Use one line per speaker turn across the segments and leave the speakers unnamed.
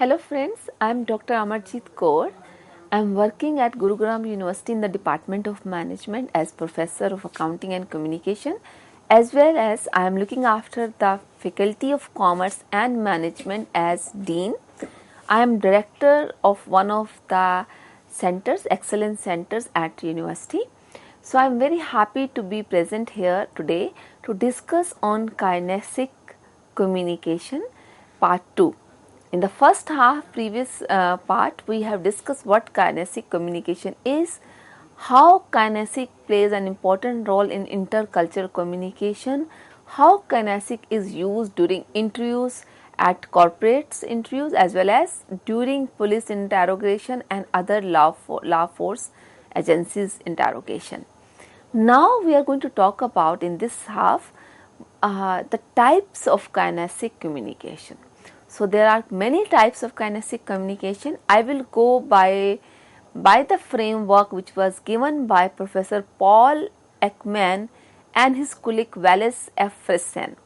Hello friends, I am Dr. Amarjit Kaur. I am working at Gurugram University in the Department of Management as Professor of Accounting and Communication, as well as I am looking after the Faculty of Commerce and Management as Dean. I am Director of one of the centers, Excellence Centers at University. So I am very happy to be present here today to discuss on Kinesic Communication Part 2. In the first half, previous part, we have discussed what kinesic communication is, how kinesic plays an important role in intercultural communication, how kinesic is used during interviews at corporates interviews as well as during police interrogation and other law force agencies interrogation. Now we are going to talk about in this half the types of kinesic communication. So there are many types of kinesic communication. I will go by the framework which was given by Professor Paul Ekman and his colleague Wallace F. Friesen.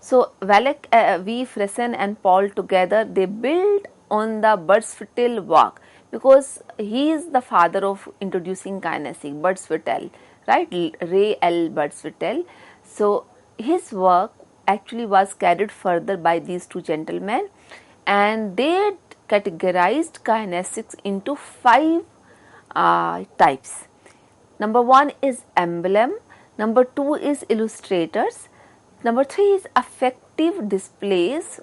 So Wallace V. Friesen and Paul together, they build on the Bird's-Vittel work because he is the father of introducing kinesic, Bird's-Vittel, right? Ray L. Bird's-Vittel. So his work actually was carried further by these two gentlemen, and they categorized kinesics into 5 types. Number 1 is emblem, number 2 is illustrators, number 3 is affective displays,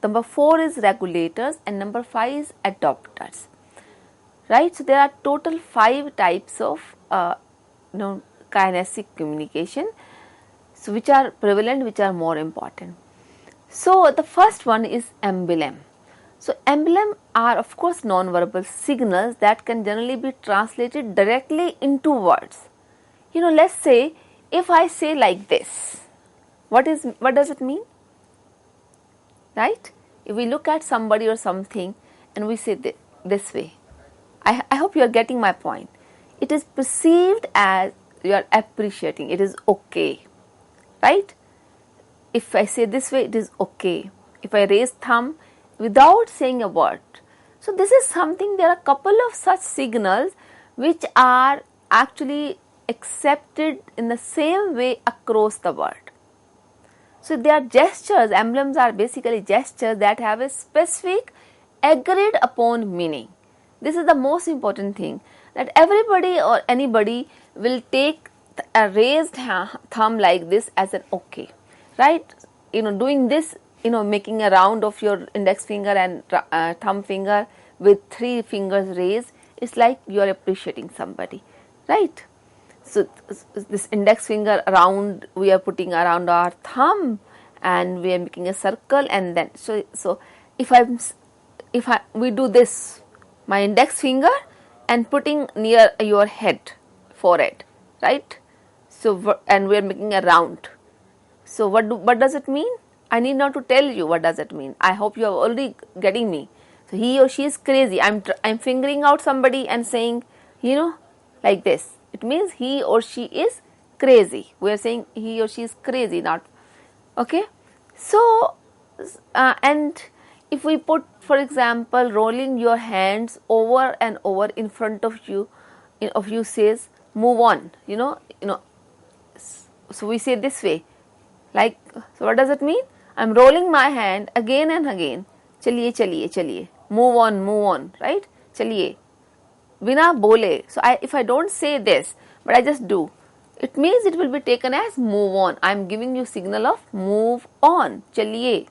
number 4 is regulators, and number 5 is adopters. Right? So there are total 5 types of kinesic communication. So which are prevalent, which are more important. So the first one is emblem. So emblem are of course non-verbal signals that can generally be translated directly into words. Let's say if I say like this, what does it mean? Right? If we look at somebody or something and we say this way, I hope you are getting my point. It is perceived as you are appreciating, it is okay. Right? If I say this way, it is okay. If I raise thumb without saying a word. So this is something, there are a couple of such signals which are actually accepted in the same way across the world. So they are gestures, emblems are basically gestures that have a specific agreed upon meaning. This is the most important thing, that everybody or anybody will take a raised thumb like this as an okay, right? Doing this, making a round of your index finger and thumb finger with 3 fingers raised, it's like you are appreciating somebody, right? So this index finger around, we are putting around our thumb and we are making a circle, and then so if we do this, my index finger and putting near your head, forehead, right? So and we are making a round. So what does it mean? I need not to tell you what does it mean. I hope you are already getting me. So he or she is crazy. I'm fingering out somebody and saying, like this. It means he or she is crazy. We are saying he or she is crazy, not okay. So and if we put, for example, rolling your hands over and over in front of you, says move on. So we say this way, like, so what does it mean? I'm rolling my hand again and again. Chaliye, chaliye, chaliye. Move on, right? Chaliye. Bina bole. So if I don't say this, but I just do, it means it will be taken as move on. I'm giving you signal of move on. Chaliye.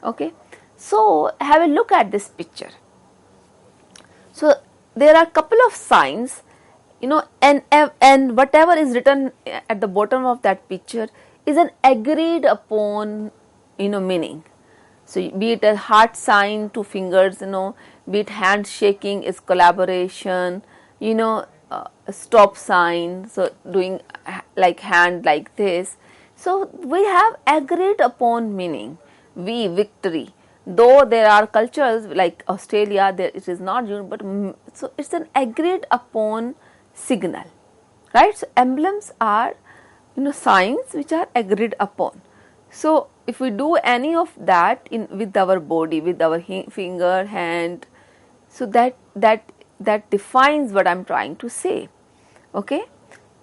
Okay. So have a look at this picture. So there are a couple of signs, and whatever is written at the bottom of that picture is an agreed upon, meaning. So be it a heart sign, 2 fingers, be it handshaking is collaboration, a stop sign, so doing like hand like this. So we have agreed upon meaning. Victory. Though there are cultures like Australia, it is not used, but so it's an agreed upon signal, right? So emblems are signs which are agreed upon. So if we do any of that with our body, with our finger, hand, so that defines what I'm trying to say. Okay.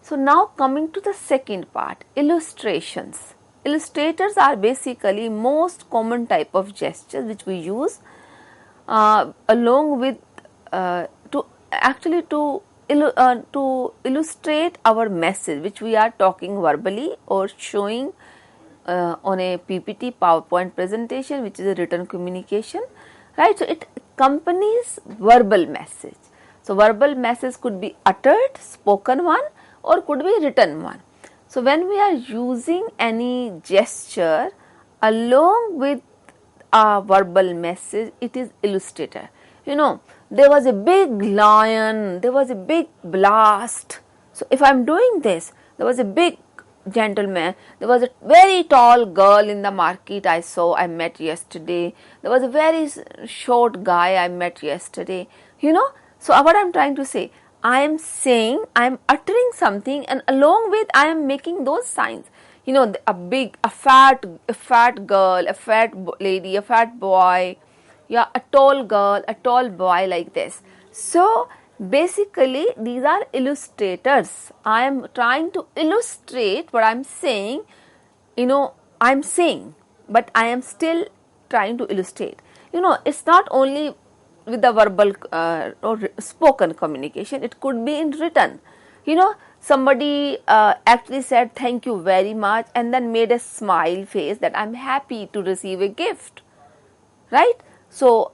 So now coming to the second part, illustrations. Illustrators are basically most common type of gestures which we use along with to illustrate our message which we are talking verbally or showing on a PPT PowerPoint presentation, which is a written communication, right? So it accompanies verbal message. So verbal message could be uttered, spoken one, or could be written one. So when we are using any gesture along with a verbal message, it is illustrator. You know, there was a big lion, there was a big blast. So if I am doing this, there was a big gentleman, there was a very tall girl in the market I met yesterday, there was a very short guy I met yesterday, you know. So what I am trying to say, I am saying, I am uttering something, and along with I am making those signs. You know, a fat girl, a fat lady, a fat boy, yeah, a tall girl, a tall boy, like this. So basically these are illustrators. I am trying to illustrate what I am saying. You know, I am saying, but I am still trying to illustrate. You know, it's not only with the verbal or spoken communication, it could be in written. You know, somebody actually said thank you very much and then made a smile face that I'm happy to receive a gift, right? So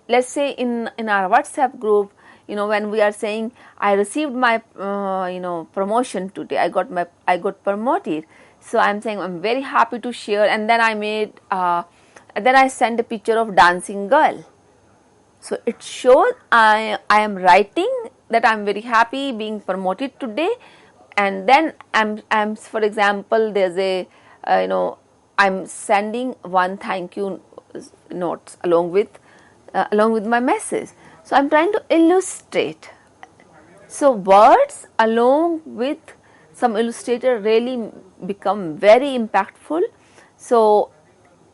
let's say in our WhatsApp group, you know, when we are saying I received my promotion today, I got promoted, so I'm saying I'm very happy to share, and then I sent a picture of dancing girl. So it shows I am writing that I'm very happy being promoted today, and then I'm for example, there's a I'm sending one thank you notes along with my message. So I'm trying to illustrate. So words along with some illustrator really become very impactful. So,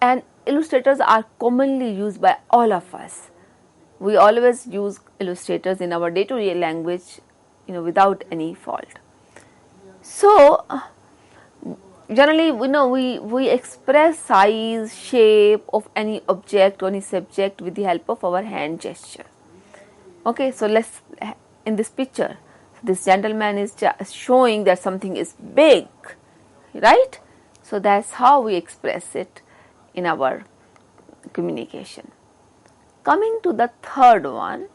and illustrators are commonly used by all of us. We always use illustrators in our day-to-day language, you know, without any fault. So generally, we express size, shape of any object or any subject with the help of our hand gesture. Okay, so let's, in this picture, this gentleman is showing that something is big, right? So that's how we express it in our communication. Coming to the third one,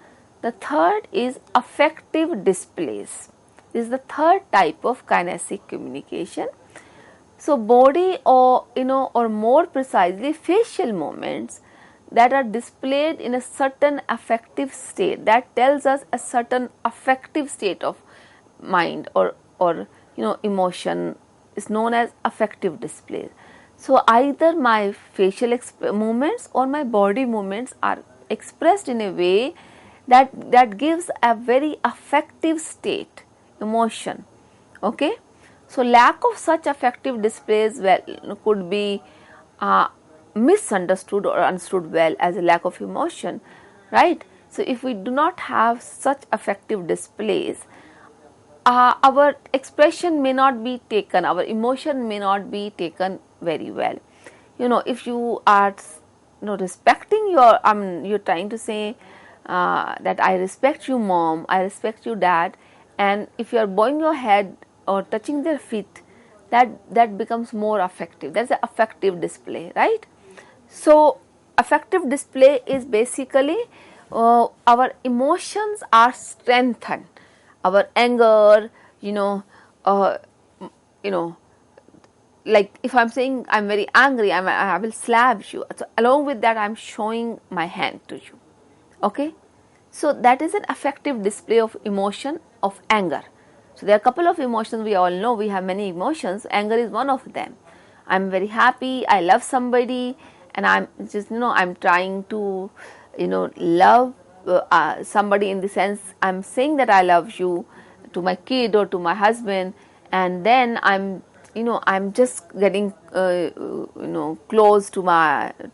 the third is affective displays. This is the third type of kinesic communication. So body or more precisely facial movements that are displayed in a certain affective state, that tells us a certain affective state of mind or emotion, is known as affective displays. So either my facial movements or my body movements are expressed in a way that gives a very affective state, emotion. Okay. So lack of such affective displays could be misunderstood or understood well as a lack of emotion, right? So if we do not have such affective displays, our expression may not be taken, our emotion may not be taken very well. You know, if you are respecting you're trying to say that I respect you mom, I respect you dad, and if you are bowing your head or touching their feet, that becomes more affective. That's an affective display, right? So affective display is basically our emotions are strengthened, our anger, like if I'm saying I'm very angry, I will slap you. So along with that, I'm showing my hand to you. Okay, so that is an affective display of emotion of anger. So there are a couple of emotions we all know. We have many emotions. Anger is one of them. I'm very happy. I love somebody, and I'm just I'm trying to love somebody in the sense I'm saying that I love you to my kid or to my husband, and then I'm I'm just getting close to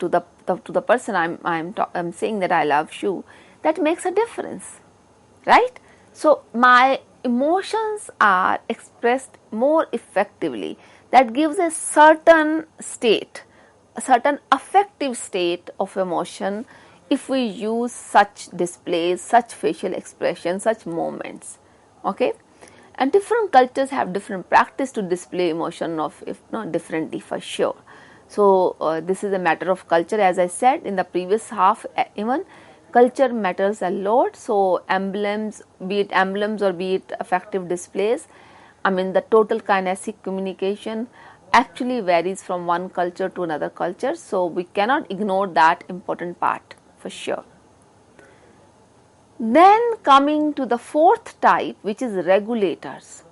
the person I'm saying that I love you, that makes a difference, right? So my emotions are expressed more effectively. That gives a certain state, a certain affective state of emotion if we use such displays, such facial expressions, such moments. Okay, and different cultures have different practice to display emotion of, if not differently, for sure. So this is a matter of culture, as I said in the previous half. Even culture matters a lot. So emblems, be it emblems or be it affective displays, I mean the total kinesic communication actually varies from one culture to another culture, so we cannot ignore that important part for sure. Then coming to the fourth type, which is regulators.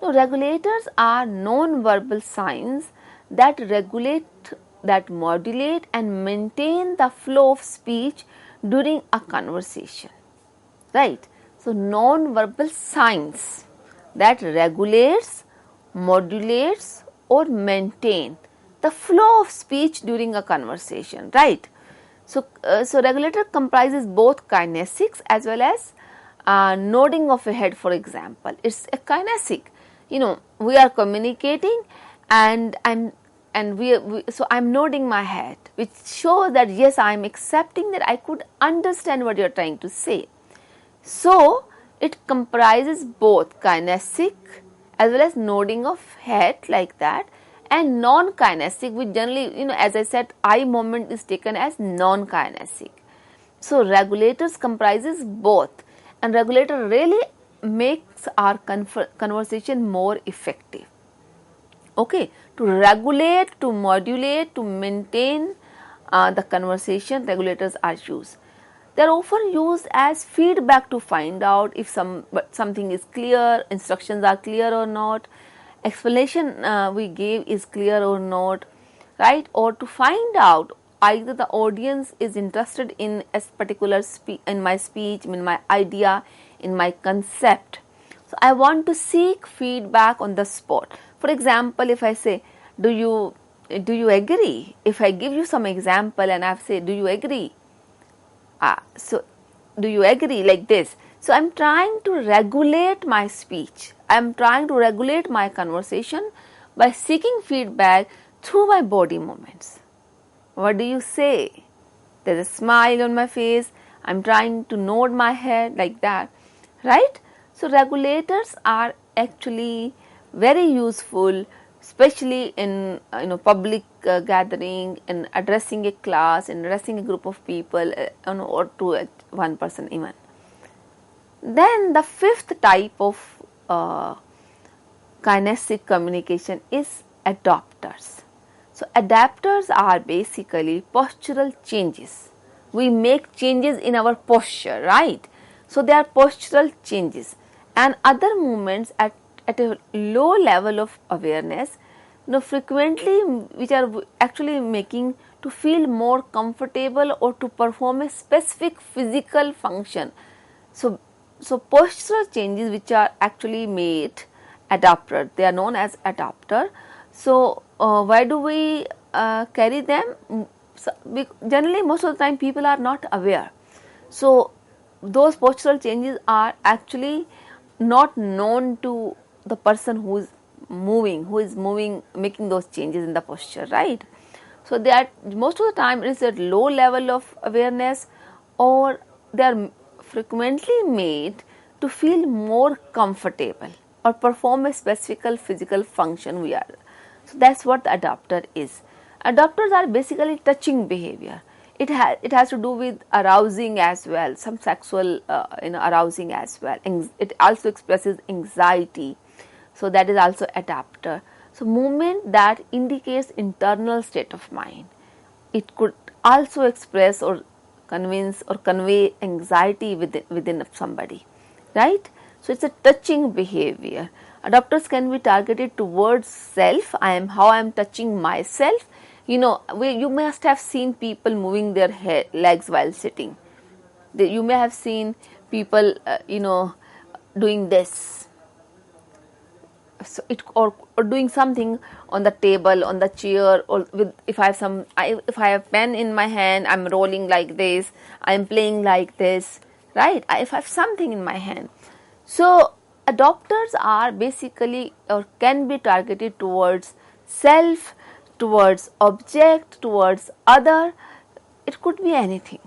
Now, regulators are non-verbal signs that regulate, that modulate and maintain the flow of speech during a conversation, right? So, non-verbal signs that regulates, modulates or maintain the flow of speech during a conversation, right? So regulator comprises both kinesics as well as nodding of a head, for example. It's a kinesic. We are communicating, and so I'm nodding my head, which shows that yes, I'm accepting that I could understand what you're trying to say. So it comprises both kinesic as well as nodding of head like that, and non-kinesic, which generally, as I said, eye movement is taken as non-kinesic. So regulators comprises both, and regulator really makes our conversation more effective. Okay, to regulate, to modulate, to maintain the conversation, regulators are used. They are often used as feedback to find out if something is clear, instructions are clear or not, explanation we gave is clear or not, right? Or to find out either the audience is interested in a particular in my speech, in my idea, in my concept. So I want to seek feedback on the spot. For example, if I say, do you agree? If I give you some example and I say, do you agree? So do you agree, like this? So I'm trying to regulate my speech. I'm trying to regulate my conversation by seeking feedback through my body movements. What do you say? There's a smile on my face. I'm trying to nod my head like that, right? So regulators are actually very useful, especially in public gathering, in addressing a class, in addressing a group of people, or to one person even. Then the fifth type of kinesic communication is adapters. So adapters are basically postural changes. We make changes in our posture, right? So they are postural changes and other movements at a low level of awareness, frequently which are actually making to feel more comfortable or to perform a specific physical function. So postural changes which are actually made adapter, they are known as adapter. So why do we carry them? So, generally most of the time people are not aware. So those postural changes are actually not known to the person who is moving, making those changes in the posture, right? So they are most of the time it is at low level of awareness, or they are frequently made to feel more comfortable or perform a specific physical function we are. So that's what the adapter is. Adapters are basically touching behavior. It has to do with arousing as well, some sexual arousing as well. It also expresses anxiety, so that is also adapter. So movement that indicates internal state of mind. It could also express or convince or convey anxiety within somebody, right? So it's a touching behavior. Adapters can be targeted towards self. How I am touching myself. You must have seen people moving their legs while sitting. You may have seen people, doing this. so it or doing something on the table, on the chair, or with if I have if I have pen in my hand, I'm rolling like this, I'm playing like this, right? If I have something in my hand. So adopters are basically or can be targeted towards self, towards object, towards other. It could be anything,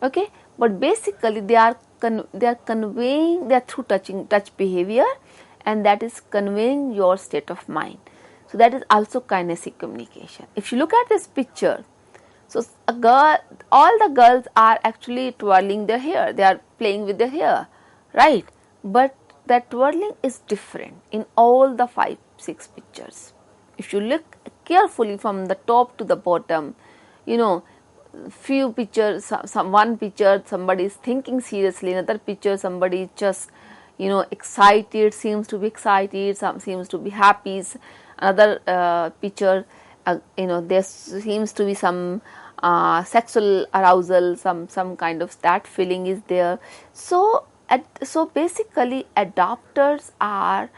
okay, but basically they are conveying, they are through touch behavior, and that is conveying your state of mind. So that is also kinesic communication. If you look at this picture, so a girl, all the girls are actually twirling their hair, they are playing with their hair, right? But that twirling is different in all the 5-6 pictures. If you look carefully from the top to the bottom, few pictures, one picture somebody is thinking seriously, another picture somebody just excited, seems to be excited, some seems to be happy, another picture there seems to be some sexual arousal, some kind of that feeling is there. So basically adopters are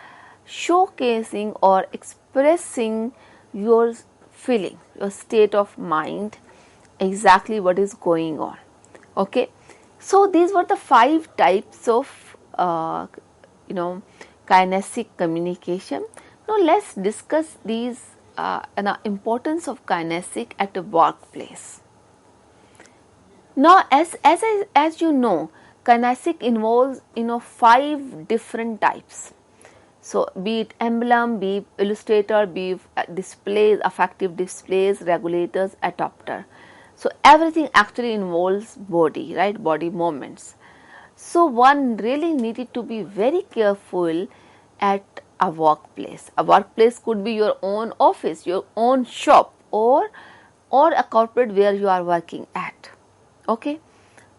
showcasing or expressing your feeling, your state of mind, exactly what is going on. Okay, so these were the 5 types of kinesic communication. Now let's discuss these importance of kinesic at a workplace. Now as you know, kinesic involves 5 different types. So be it emblem, be it illustrator, be it displays, affective displays, regulators, adopter. So everything actually involves body, right? Body movements. So one really needed to be very careful at a workplace. A workplace could be your own office, your own shop, or a corporate where you are working at. Okay.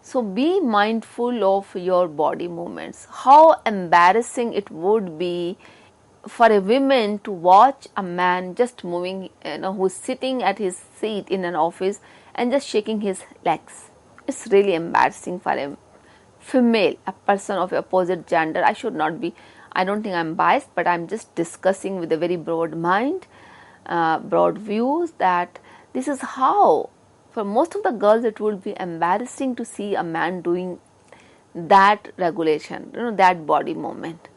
So be mindful of your body movements. How embarrassing it would be for a woman to watch a man just moving, who is sitting at his seat in an office and just shaking his legs. It's really embarrassing for a female, a person of opposite gender. I don't think I'm biased, but I'm just discussing with a very broad mind, broad views, that this is how, for most of the girls, it would be embarrassing to see a man doing that regulation, that body movement.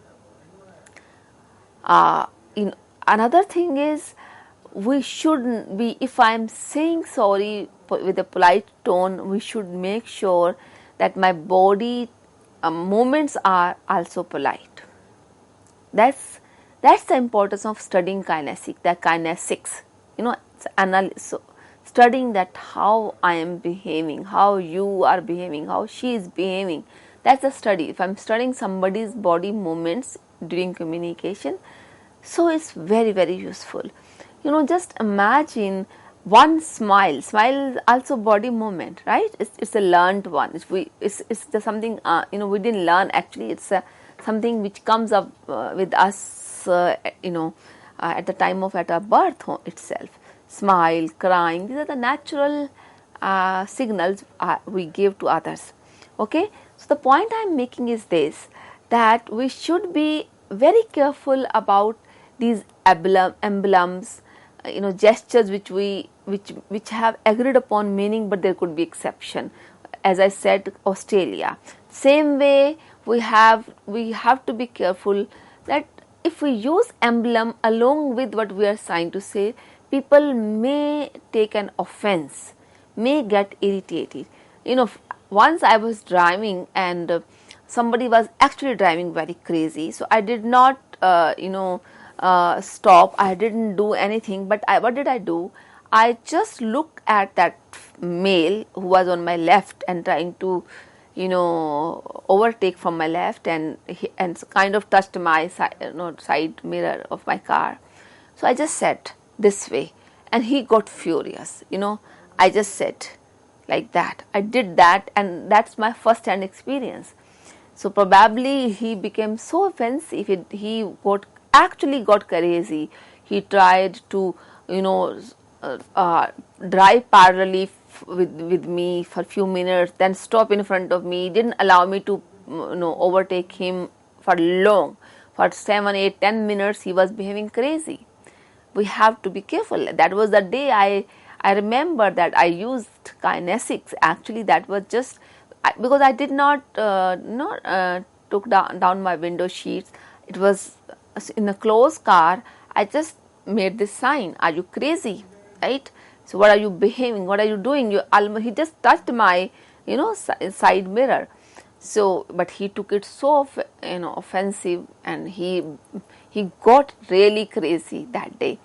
Another thing is, we shouldn't be, if I'm saying sorry with a polite tone, we should make sure that my body movements are also polite. That's the importance of studying kinesics, so studying that how I am behaving, how you are behaving, how she is behaving. That's the study. If I'm studying somebody's body movements during communication, so it's very, very useful. Just imagine one smile. Smile is also body movement, right? It's a learned one. It's just something we didn't learn actually. It's something which comes up with us at the time of at our birth itself. Smile, crying. These are the natural signals we give to others. Okay. So the point I'm making is this, that we should be very careful about these emblems, gestures which have agreed upon meaning, but there could be exception. As I said, Australia. Same way, we have to be careful that if we use emblem along with what we are trying to say, people may take an offense, may get irritated. Once I was driving and somebody was actually driving very crazy, so I did not stop. I didn't do anything, but what did I do? I just looked at that male who was on my left and trying to overtake from my left, and kind of touched my side mirror of my car. So I just said this way, and he got furious. I just said like that. I did that, and that's my first hand experience. So probably he became so offensive, he actually got crazy. He tried to drive parallelly with me for a few minutes, then stop in front of me, didn't allow me to overtake him for long. for 7, 8, 10 minutes he was behaving crazy. We have to be careful. That was the day I remember that I used kinesics. Actually, that was just because I did not took down my window sheets. It was in a closed car. I just made this sign. Are you crazy? Right? So what are you behaving? What are you doing? He just touched my side mirror. So, but he took it so offensive, and he got really crazy that day.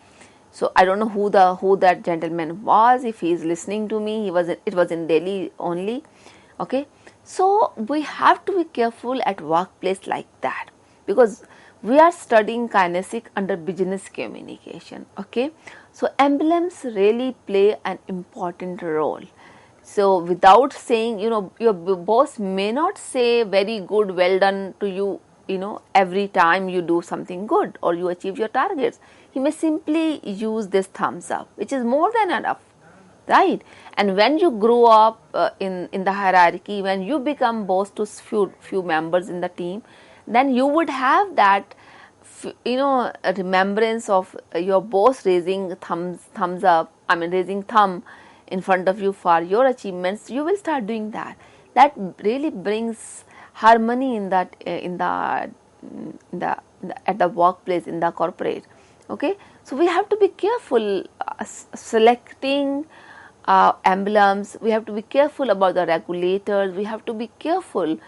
So I don't know who that gentleman was. If he is listening to me, it was in Delhi only. Okay, so we have to be careful at workplace like that, because we are studying kinesic under business communication. Okay, so emblems really play an important role. So without saying, your boss may not say very good, well done to you, every time you do something good or you achieve your targets. He may simply use this thumbs up, which is more than enough, right? And when you grow up in the hierarchy, when you become boss to few members in the team, then you would have that a remembrance of your boss raising thumbs up, raising thumb in front of you for your achievements. You will start doing that. That really brings harmony in that at the workplace, in the corporate. Okay, so we have to be careful selecting emblems. We have to be careful about the regulators. We have to be careful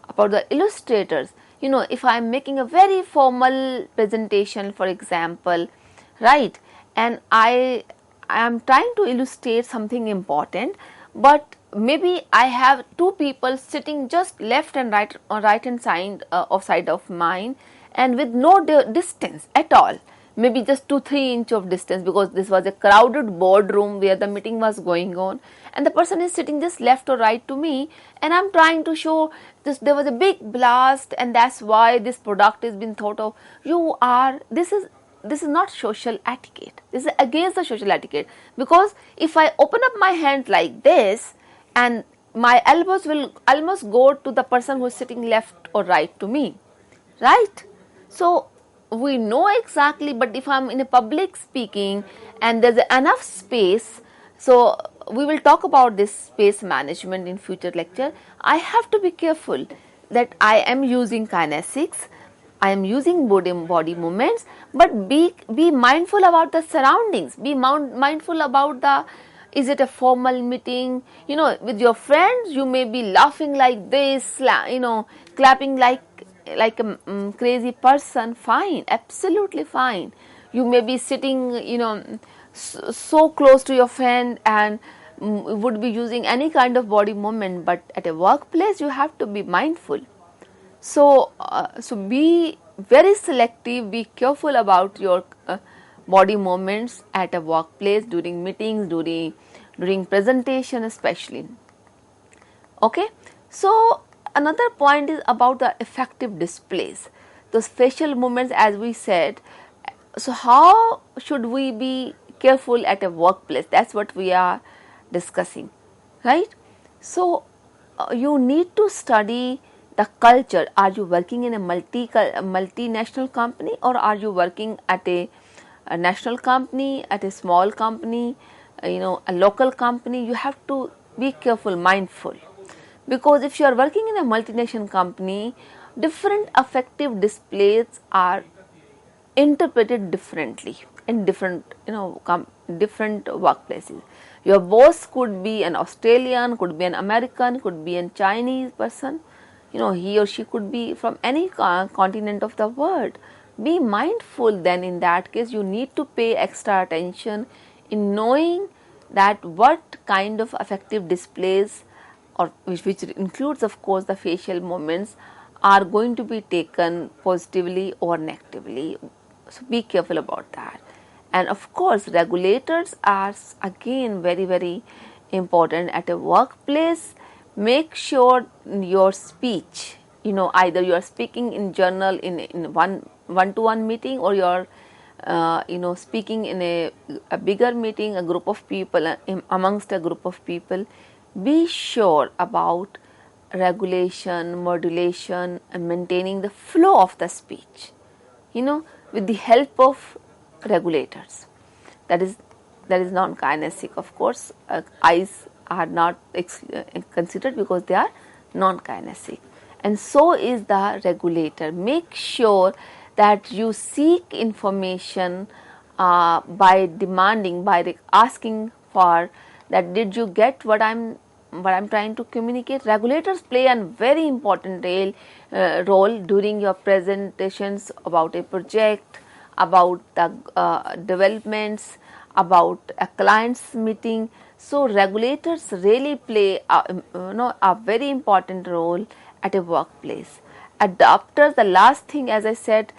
about the illustrators. If I am making a very formal presentation, for example, right, and I am trying to illustrate something important, but maybe I have two people sitting just left and right hand side of mine, and with no distance at all, maybe just 2-3 inch of distance, because this was a crowded boardroom where the meeting was going on, and the person is sitting just left or right to me, and I'm trying to show this. There was a big blast, and that's why this product has been thought of. This is not social etiquette. This is against the social etiquette, because if I open up my hand like this, and my elbows will almost go to the person who is sitting left or right to me, right? So we know exactly, but if I'm in a public speaking and there's enough space, so we will talk about this space management in future lecture. I have to be careful that I am using kinesics, I am using body movements, but be mindful about the surroundings. Be mindful about is it a formal meeting? With your friends, you may be laughing like this, clapping like a crazy person. Fine, absolutely fine. You may be sitting, so close to your friend and would be using any kind of body movement, but at a workplace, you have to be mindful. So be very selective, be careful about your body movements at a workplace, during meetings, during presentation especially. Okay, so another point is about the effective displays, those facial movements, as we said. So how should we be careful at a workplace? That's what we are discussing, right? So you need to study the culture. Are you working in a multinational company, or are you working at a national company, at a small company, a local company? You have to be careful, mindful, because if you are working in a multinational company, different affective displays are interpreted differently in different different workplaces. Your boss could be an Australian, could be an American, could be a Chinese person. He or she could be from any continent of the world. Be mindful then. In that case, you need to pay extra attention in knowing that what kind of affective displays, or which includes of course the facial movements, are going to be taken positively or negatively. So be careful about that. And of course, regulators are again very, very important at a workplace. Make sure your speech, either you are speaking in journal in one-to-one meeting, or you're speaking in a bigger meeting, a group of people, amongst a group of people. Be sure about regulation, modulation, and maintaining the flow of the speech. with the help of regulators. That is non-kinesic, of course. Eyes are not considered because they are non-kinesic, and so is the regulator. Make sure that you seek information by demanding, by asking for that. Did you get what I'm trying to communicate? Regulators play a very important role during your presentations about a project, about the developments, about a client's meeting. So regulators really play a very important role at a workplace. Adapters, the last thing, as I said,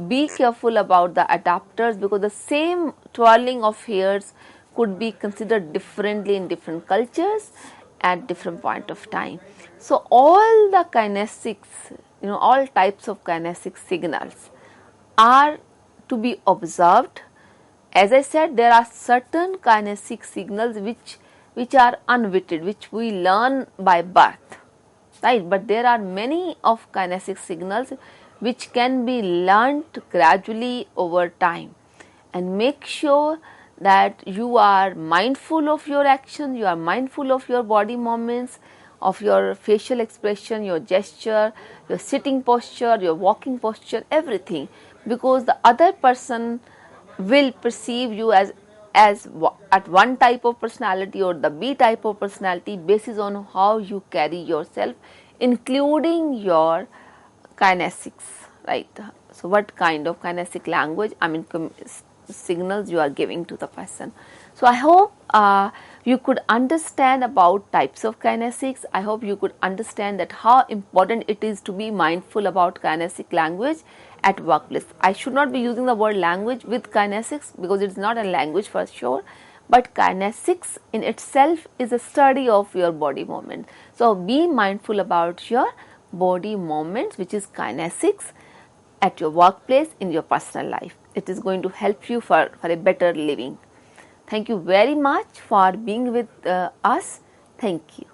be careful about the adapters, because the same twirling of hairs could be considered differently in different cultures at different point of time. So all the kinesics, all types of kinetic signals are to be observed. As I said, there are certain kinetic signals which are unwitted, which we learn by birth, right? But there are many of kinetic signals which can be learnt gradually over time. And make sure that you are mindful of your action, you are mindful of your body movements, of your facial expression, your gesture, your sitting posture, your walking posture, everything, because the other person will perceive you as at one type of personality or the B type of personality basis on how you carry yourself, including your kinesics, right? So what kind of kinetic language, signals you are giving to the person. So I hope you could understand about types of kinesics. I hope you could understand that how important it is to be mindful about kinetic language at workplace. I should not be using the word language with kinesics because it is not a language for sure, but kinesics in itself is a study of your body movement. So be mindful about your body movements, which is kinesics, at your workplace, in your personal life. It is going to help you for a better living. Thank you very much for being with us. Thank you.